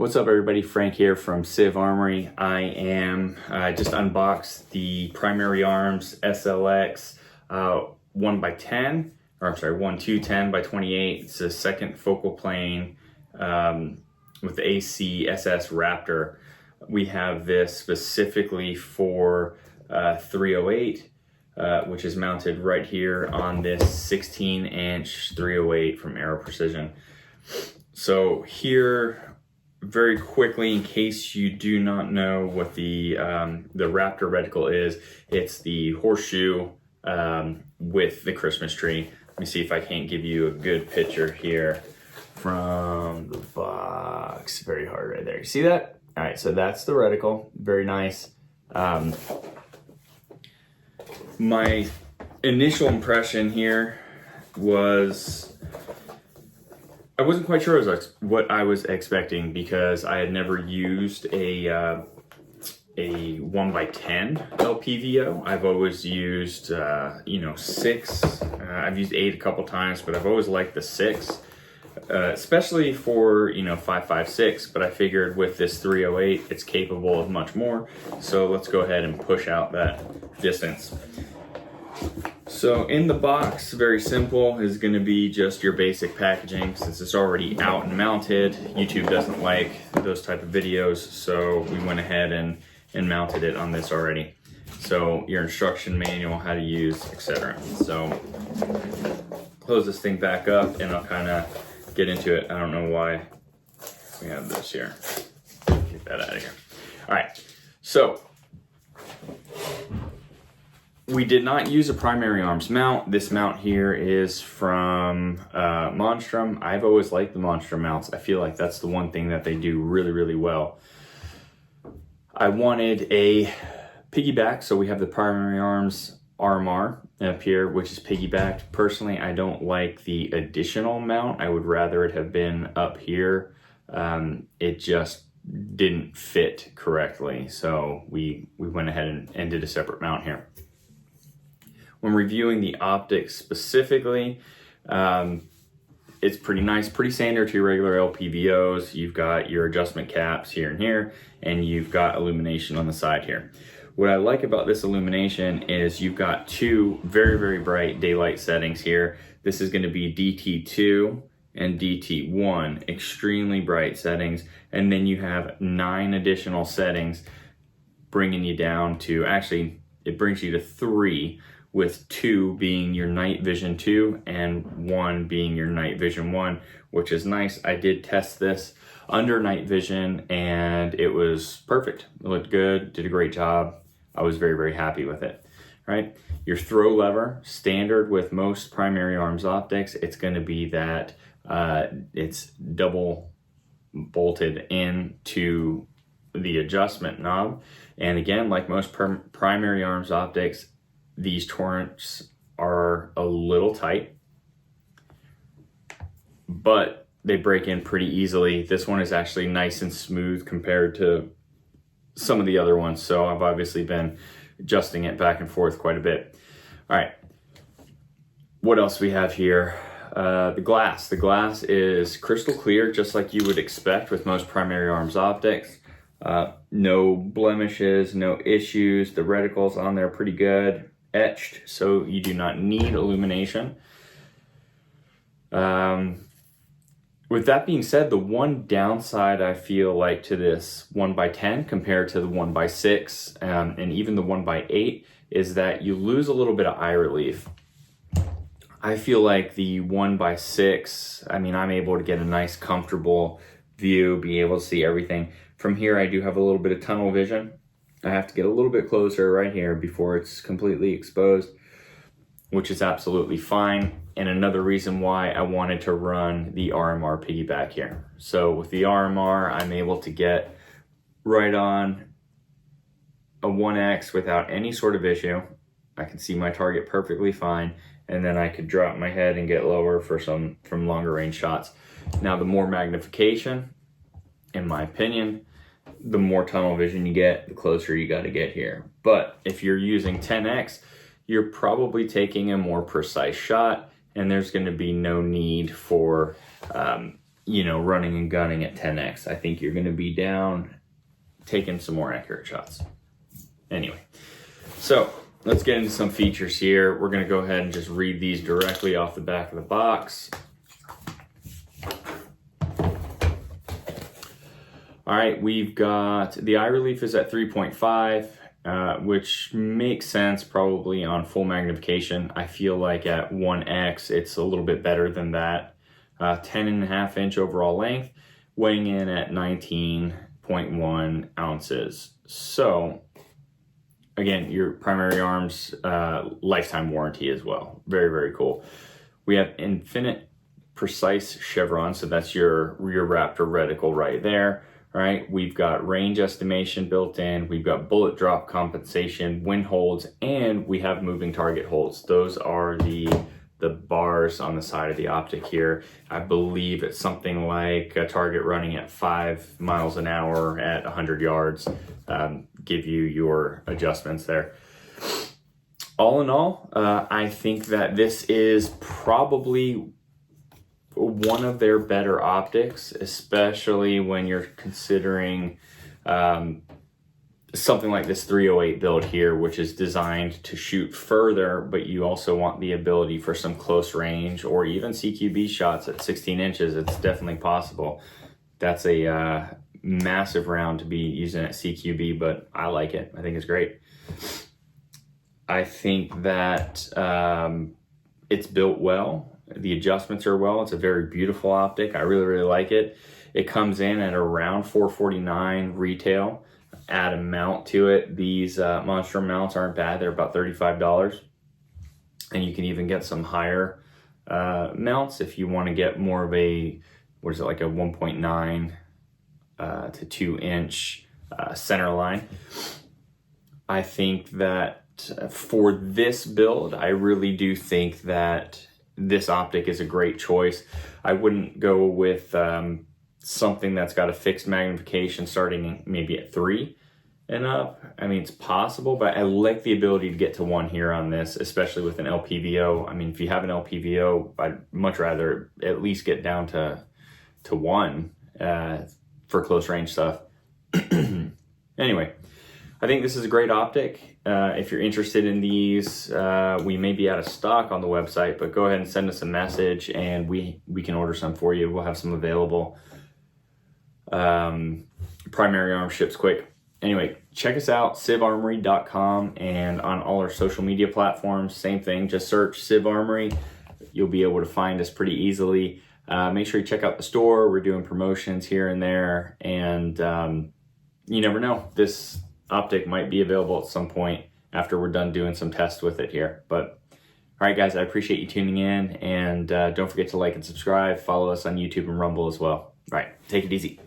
What's up everybody, Frank here from ACSS Armory. I just unboxed the Primary Arms SLX 1x10, or I'm sorry, 1-2-10 by 28. It's a second focal plane with the ACSS Raptor. We have this specifically for 308, which is mounted right here on this 16-inch 308 from Aero Precision. So here, very quickly, in case you do not know what the Raptor reticle is, it's the horseshoe with the Christmas tree. Let me see if I can't give you a good picture here from the box. Very hard right there. You see that? All right, so that's the reticle. Very nice. My initial impression here was I wasn't quite sure what I was expecting, because I had never used a 1x10 LPVO. I've always used 6. I've used 8 a couple times, but I've always liked the 6, especially for 5.56. But I figured with this 308, it's capable of much more. So let's go ahead and push out that distance. So in the box, very simple, is going to be just your basic packaging. Since it's already out and mounted, YouTube doesn't like those type of videos, so we went ahead and mounted it on this already. So your instruction manual, how to use, etc. So close this thing back up and I'll kind of get into it. I don't know why we have this here. Get that out of here. All right, so we did not use a primary arms mount. This mount here is from Monstrum. I've always liked the Monstrum mounts. I feel like that's the one thing that they do really, really well. I wanted a piggyback, so we have the Primary Arms ARMORY up here, which is piggybacked. Personally, I don't like the additional mount. I would rather it have been up here. It just didn't fit correctly, so we went ahead and did a separate mount here. When reviewing the optics specifically, it's pretty nice, pretty standard to your regular LPVOs. You've got your adjustment caps here and here, and you've got illumination on the side here. What I like about this illumination is you've got 2 very, very bright daylight settings here. This is going to be DT2 and DT1, extremely bright settings. And then you have 9 additional settings, bringing you down to, actually, it brings you to 3, with 2 being your night vision 2 and 1 being your night vision 1, which is nice. I did test this under night vision and it was perfect. It looked good, did a great job. I was very, very happy with it. Right? Your throw lever, standard with most primary arms optics, it's going to be that it's double bolted into the adjustment knob. And again, like most primary arms optics, these torrents are a little tight, but they break in pretty easily. This one is actually nice and smooth compared to some of the other ones, so I've obviously been adjusting it back and forth quite a bit. All right, what else we have here? The glass. The glass is crystal clear, just like you would expect with most primary arms optics. No blemishes, no issues. The reticle's on there pretty good, etched, so you do not need illumination. With that being said, the one downside I feel like to this 1x10 compared to the 1x6 and even the 1x8 is that you lose a little bit of eye relief. I feel like the 1x6, I mean, I'm able to get a nice comfortable view, be able to see everything. From here, I do have a little bit of tunnel vision. I have to get a little bit closer right here before it's completely exposed, which is absolutely fine. And another reason why I wanted to run the RMR piggyback here. So with the RMR, I'm able to get right on a 1X without any sort of issue. I can see my target perfectly fine. And then I could drop my head and get lower from longer range shots. Now, the more magnification, in my opinion, the more tunnel vision you get, the closer you got to get here. But if you're using 10X, you're probably taking a more precise shot, and there's going to be no need for you know, running and gunning at 10x. I think you're going to be down taking some more accurate shots. Anyway, so let's get into some features here. We're going to go ahead and just read these directly off the back of the box. All right, we've got the eye relief is at 3.5, which makes sense probably on full magnification. I feel like at 1x, it's a little bit better than that. 10.5 inch overall length, weighing in at 19.1 ounces. So again, your primary arms lifetime warranty as well. Very, very cool. We have infinite precise chevron, so that's your Raptor reticle right there. All right, we've got range estimation built in, we've got bullet drop compensation, wind holds, and we have moving target holds. Those are the bars on the side of the optic here. I believe it's something like a target running at 5 miles an hour at 100 yards. Give you your adjustments there. All in all, I think that this is probably one of their better optics, especially when you're considering something like this 308 build here, which is designed to shoot further, but you also want the ability for some close range or even CQB shots at 16 inches. It's definitely possible. That's a massive round to be using at CQB, but I like it. I think it's great. I think that it's built well. The adjustments are well. It's a very beautiful optic. I really, really like it. It comes in at around $449 retail. Add a mount to it. These Monstrum mounts aren't bad. They're about $35. And you can even get some higher mounts if you want to get more of a, what is it, like a 1.9 to 2 inch center line. I think that for this build, I really do think that this optic is a great choice. I wouldn't go with something that's got a fixed magnification starting maybe at 3 and up. I mean, it's possible, but I like the ability to get to 1 here on this, especially with an LPVO. I mean, if you have an LPVO, I'd much rather at least get down to 1 for close range stuff. Anyway, I think this is a great optic. If you're interested in these, we may be out of stock on the website, but go ahead and send us a message and we can order some for you. We'll have some available. Primary arm ships quick. Anyway, check us out, civarmory.com, and on all our social media platforms, same thing, just search Civ Armory. You'll be able to find us pretty easily. Make sure you check out the store. We're doing promotions here and there, and you never know. This optic might be available at some point after we're done doing some tests with it here. But all right, guys, I appreciate you tuning in, and don't forget to like and subscribe. Follow us on YouTube and Rumble as well. All right, take it easy.